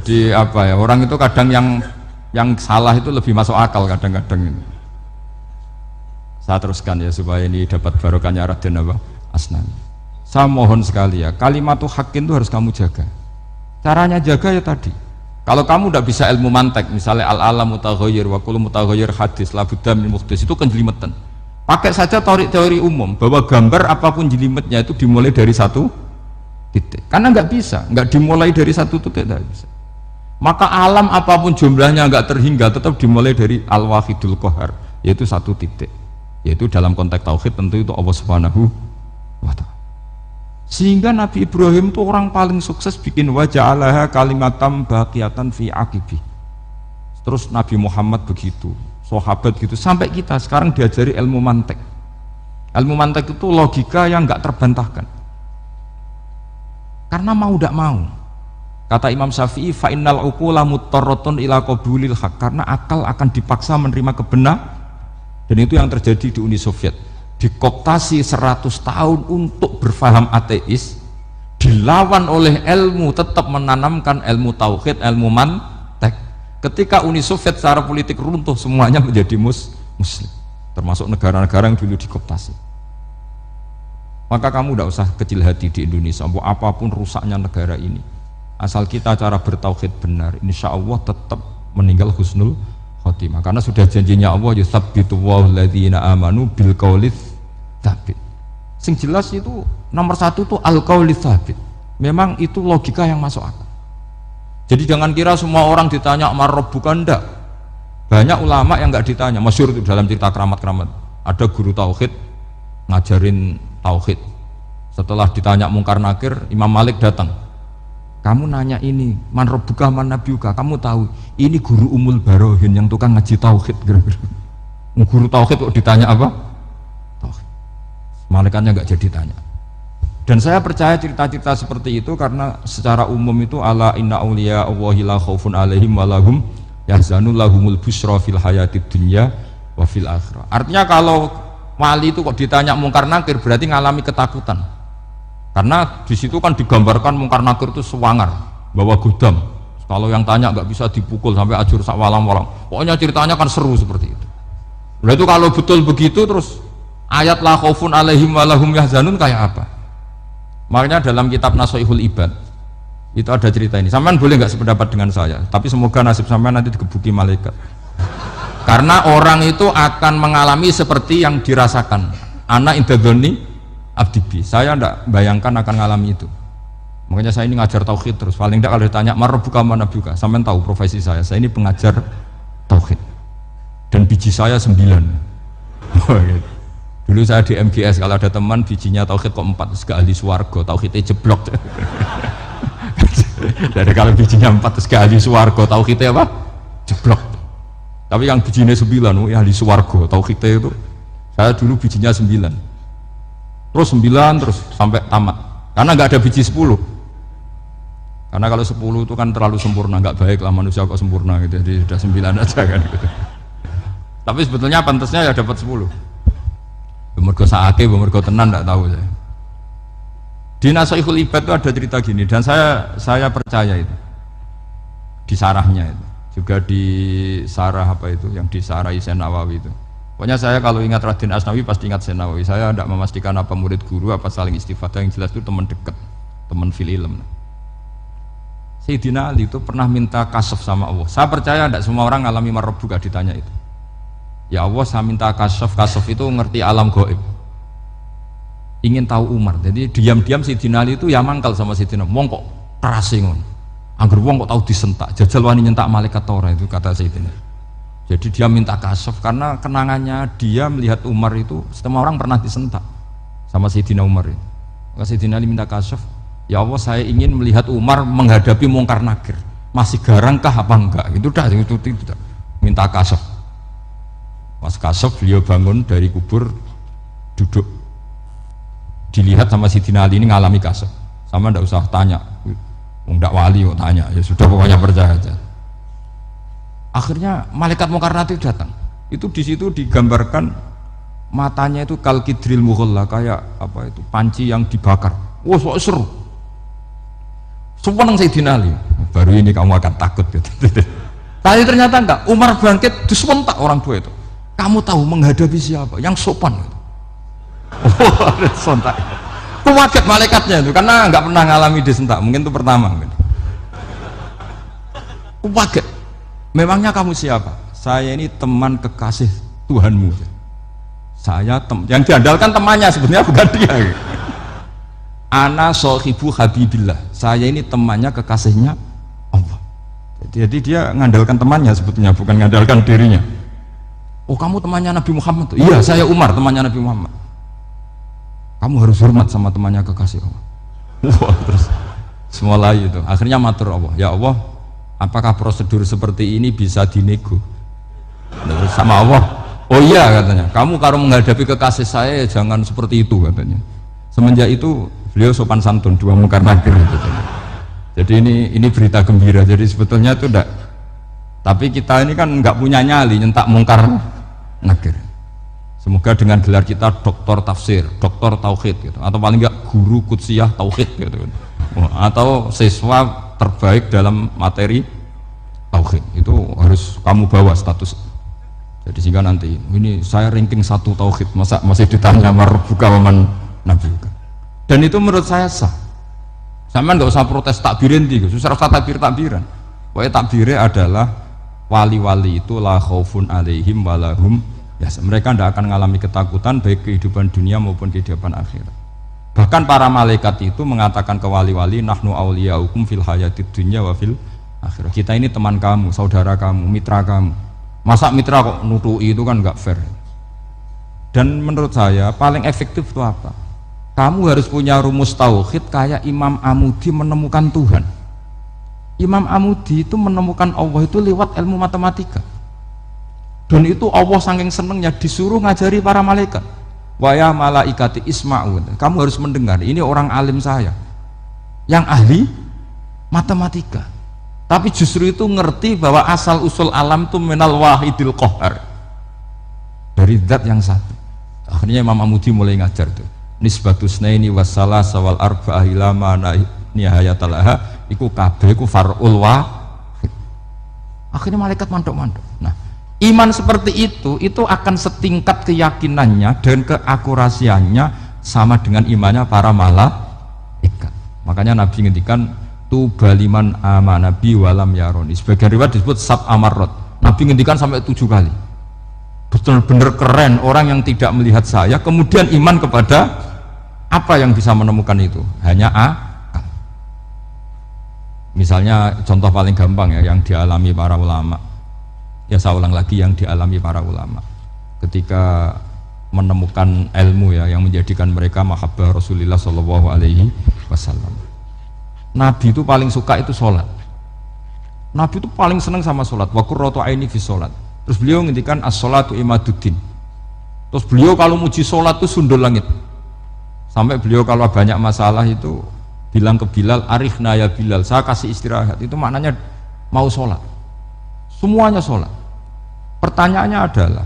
Jadi apa ya, orang itu kadang yang salah itu lebih masuk akal kadang-kadang ini. Saya teruskan ya supaya ini dapat barokahnya Raden apa? Asnani. Saya mohon sekali ya, kalimatul haqqin itu harus kamu jaga. Caranya jaga ya tadi. Kalau kamu tidak bisa ilmu mantek, misalnya al-alam mutaghayyir wa kullu mutaghayyir hadis la budda min muhdits, itu kan jelimetan. Pakai saja teori umum bahwa gambar apapun jelimetnya itu dimulai dari satu titik. Karena nggak bisa, nggak dimulai dari satu titik, tidak bisa. Maka alam apapun jumlahnya nggak terhingga, tetap dimulai dari al-wahidul qahar, yaitu satu titik. Yaitu dalam konteks tauhid tentu itu Allah Subhanahu wa ta'ala. Sehingga Nabi Ibrahim itu orang paling sukses bikin waja'alaha kalimatam baqiyatan fi aqibi. Terus Nabi Muhammad begitu, sahabat gitu, sampai kita sekarang diajari ilmu mantek. Ilmu mantek itu logika yang nggak terbantahkan. Karena mau tidak mau. Kata Imam Syafi'i, fa innal uqula muttarratun ila qabulil haq, karena akal akan dipaksa menerima kebenaran. Dan itu yang terjadi di Uni Soviet, dikooptasi 100 tahun untuk berfaham ateis, dilawan oleh ilmu, tetap menanamkan ilmu tauhid, ilmu mantek. Ketika Uni Soviet secara politik runtuh, semuanya menjadi muslim, termasuk negara-negara yang dulu dikooptasi. Maka kamu tidak usah kecil hati di Indonesia, apapun rusaknya negara ini, asal kita cara bertauhid benar, insya Allah tetap meninggal husnul khotimah, karena sudah janjinya Allah, yusabbitu walladzina amanu bil qaulits tsabit. Sing jelas itu nomor satu itu al qaulits tsabit. Memang itu logika yang masuk akal. Jadi jangan kira semua orang ditanya marrob, bukan, ndak. Banyak ulama yang nggak ditanya. Masyhur itu dalam cerita keramat-keramat, ada guru tauhid ngajarin tauhid, setelah ditanya mungkar nakir, Imam Malik datang, kamu nanya ini man rabbuka man nabiyuka, kamu tahu ini guru Umul Barohin yang tukang ngaji tauhid, guru tauhid kok ditanya apa? Tauhid. Malaikatnya nggak jadi tanya. Dan saya percaya cerita-cerita seperti itu karena secara umum itu ala inna auliya Allahi la khaufun alaihim walahum yahzanun lahumul busra fil hayatid dunya wa fil akhirah. Artinya kalau wali itu kok ditanya mungkar nakir berarti ngalami ketakutan. Karena di situ kan digambarkan mungkar nakir itu sewangar, bawa gudam. Kalau yang tanya nggak bisa dipukul sampai ajur sak walang-walang. Pokoknya ceritanya kan seru seperti itu. Nah itu kalau betul begitu, terus ayat la khaufun alaihim walahum yahzanun kayak apa? Makanya dalam kitab Nashihul Ibad itu ada cerita ini. Sampean boleh nggak sependapat dengan saya, tapi semoga nasib sampean nanti digebuki malaikat. Karena orang itu akan mengalami seperti yang dirasakan. Ana indadzoni abdibi, saya tidak bayangkan akan ngalami itu. Makanya saya ini ngajar tauhid terus. Paling tidak kalau ditanya marbuka mana buka, sampean tahu profesi saya ini pengajar tauhid. Dan biji saya 9. Dulu saya di MGS, kalau ada teman bijinya tauhid kok 4, terus ke ahli swarga, tauhidnya jeblok. Dari kalau bijinya 4 terus ke ahli swarga, tauhidnya apa? Jeblok. Tapi yang bijinya 9, ya ahli swarga, tauhidnya itu, saya dulu bijinya 9. Terus 9 terus sampai tamat, karena nggak ada biji 10. Karena kalau 10 itu kan terlalu sempurna, nggak baik lah manusia kok sempurna gitu, jadi sudah 9 aja kan gitu. Tapi sebetulnya pantasnya ya dapat 10. Bemergo saake, bemergo tenan nggak tahu saya. Di Nashihul Ibad itu ada cerita gini, dan saya percaya itu di sarahnya itu, juga di sarah apa itu yang disarahi Syekh Nawawi itu. Pokoknya saya kalau ingat Raden Asnawi pasti ingat Syekh Nawawi. Saya tidak memastikan apa murid guru apa saling istifadah, yang jelas itu teman dekat, teman fil ilm. Sayyidina Ali itu pernah minta kasyaf sama Allah. Saya percaya tidak semua orang ngalami marbuka ditanya itu. Ya Allah, saya minta kasyaf itu ngerti alam gaib. Ingin tahu Umar. Jadi diam-diam Sayyidina Ali itu ya mangkal sama Sayyidina. Wong kok terasingon. Angger wong kok tahu disentak. Jajal wani nyentak malaikat ora, itu kata Sayyidina. Jadi dia minta kasyaf karena kenangannya dia melihat Umar itu, semua orang pernah disentak sama Sayyidina Umar itu. Maka Sayyidina Ali minta kasyaf, ya Allah saya ingin melihat Umar menghadapi mungkar nakir, masih garangkah apa enggak? Itu dah, itu minta kasyaf. Pas kasyaf beliau bangun dari kubur, duduk, dilihat sama Sayyidina Ali ini ngalami kasyaf. Sama ndak usah tanya, ndak wali kok tanya, ya sudah pokoknya percaya aja. Akhirnya malaikat mungkar nakir datang. Itu di situ digambarkan matanya itu kalkidril mughalla, kayak apa itu panci yang dibakar. Wah, seru. Sumpah Sayyidina Ali, baru ini kamu akan takut gitu. Tapi ternyata enggak, Umar bangkit disewentak orang tua itu. Kamu tahu menghadapi siapa? Yang sopan gitu. Oh, sontak. Kaget malaikatnya itu karena enggak pernah ngalami disentak, mungkin itu pertama gitu. Kaget. Memangnya kamu siapa? Saya ini teman kekasih Tuhanmu. Yang diandalkan temannya sebenarnya bukan dia. Ana sohibu habibillah. Saya ini temannya kekasihnya Allah. Jadi dia ngandalkan temannya sebetulnya, bukan ngandalkan dirinya. Oh, kamu temannya Nabi Muhammad tuh? Iya, saya Umar, temannya Nabi Muhammad. Kamu harus hormat sama temannya kekasih Allah. Wah, terus semulai itu. Akhirnya matur Allah, ya Allah, apakah prosedur seperti ini bisa dinego? Terus sama Allah, oh iya katanya, kamu kalau menghadapi kekasih saya jangan seperti itu katanya. Semenjak itu beliau sopan santun, dua mungkar nakir gitu. Jadi ini berita gembira. Jadi sebetulnya itu enggak, tapi kita ini kan enggak punya nyali nyentak mungkar nakir. Semoga dengan gelar kita doktor tafsir, doktor tauhid gitu, atau paling enggak guru kutsiyah tauhid gitu, atau siswa terbaik dalam materi tauhid, itu harus kamu bawa status. Jadi sehingga nanti ini saya ranking 1 tauhid, masa masih ditanya marbuka waman nabiuka. Dan itu menurut saya sah. Sama nggak usah protes takbirin gitu, susah usah takbiran. Pokoknya takbirnya adalah wali-wali itu la khaufun alaihim walahum ya, mereka tidak akan mengalami ketakutan baik kehidupan dunia maupun kehidupan akhirat. Bahkan para malaikat itu mengatakan ke wali-wali, nahnu awliyaukum fil hayatid dunya wa fil akhirah. Kita ini teman kamu, saudara kamu, mitra kamu. Masa mitra kok nutui itu kan nggak fair. Dan menurut saya paling efektif itu apa? Kamu harus punya rumus tauhid kayak Imam Amudi menemukan Tuhan. Imam Amudi itu menemukan Allah itu lewat ilmu matematika. Dan itu Allah saking senengnya disuruh ngajari para malaikat. Wa ya malaikati isma'u. Kamu harus mendengar, ini orang alim saya yang ahli matematika. Tapi justru itu ngerti bahwa asal usul alam itu minal wahidil qahar, dari zat yang satu. Akhirnya Imam Amudi mulai ngajar tuh. Nisbatus naini wassalasa wal arba'ah ila ma nihayatalaha iku kabeh iku far'ul wahid. Akhirnya malaikat mandok-mandok. Nah, iman seperti itu akan setingkat keyakinannya dan keakurasiannya sama dengan imannya para malaikat. Makanya Nabi ngendikan tu baliman amana bi walam yaroni. Sebagian riwayat disebut sab amarrot. Nabi ngendikan sampai 7 kali. Betul-benar keren orang yang tidak melihat saya kemudian iman kepada apa yang bisa menemukan itu? Hanya akal. Misalnya contoh paling gampang ya yang dialami para ulama. Ya saya ulang lagi, yang dialami para ulama ketika menemukan ilmu ya yang menjadikan mereka mahabbah Rasulullah Shallallahu Alaihi Wasallam. Nabi itu paling suka itu sholat. Nabi itu paling senang sama sholat. Wa qurratu aini fi sholat. Terus beliau ngendikan as-sholatu imaduddin. Terus beliau kalau muji sholat itu sundul langit. Sampai beliau kalau banyak masalah itu bilang ke Bilal, arifna ya Bilal, saya kasih istirahat. Itu maknanya mau sholat. Semuanya sholat. Pertanyaannya adalah,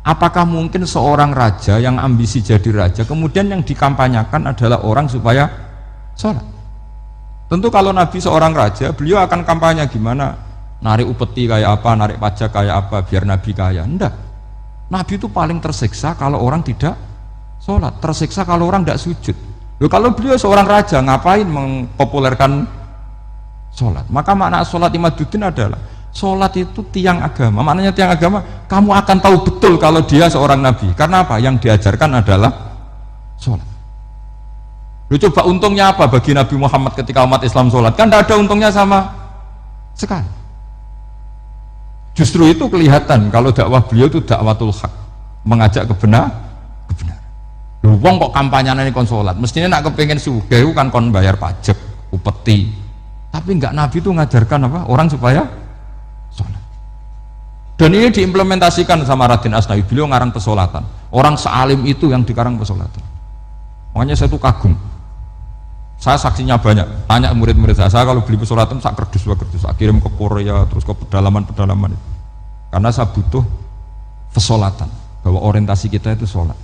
apakah mungkin seorang raja yang ambisi jadi raja kemudian yang dikampanyakan adalah orang supaya sholat? Tentu kalau Nabi seorang raja, beliau akan kampanye gimana, narik upeti kayak apa, narik pajak kayak apa biar Nabi kaya. Enggak. Nabi itu paling tersiksa kalau orang tidak sholat, tersiksa kalau orang tidak sujud. Loh, kalau beliau seorang raja ngapain mempopulerkan sholat? Maka makna sholat imaduddin adalah sholat itu tiang agama. Maknanya tiang agama, kamu akan tahu betul kalau dia seorang nabi. Karena apa? Yang diajarkan adalah sholat. Loh, coba untungnya apa bagi Nabi Muhammad ketika umat Islam sholat? Kan tidak ada untungnya sama sekali. Justru itu kelihatan kalau dakwah beliau itu dakwatul haq, mengajak kebenaran. Lu wong kok kampanyenya ini kon sholat, mestinya nak kepengen sugih kan kon bayar pajak, upeti. Tapi enggak, Nabi itu ngajarkan apa? Orang supaya sholat. Dan ini diimplementasikan sama Raden Asnawi, beliau ngarang pesolatan. Orang sealim itu yang dikarang pesolatan. Makanya saya tuh kagum. Saya saksinya banyak, tanya murid-murid saya kalau beli pesolatan sak kerdus, saya kirim ke Korea, terus ke pedalaman-pedalaman itu. Karena saya butuh pesolatan, bahwa orientasi kita itu sholat.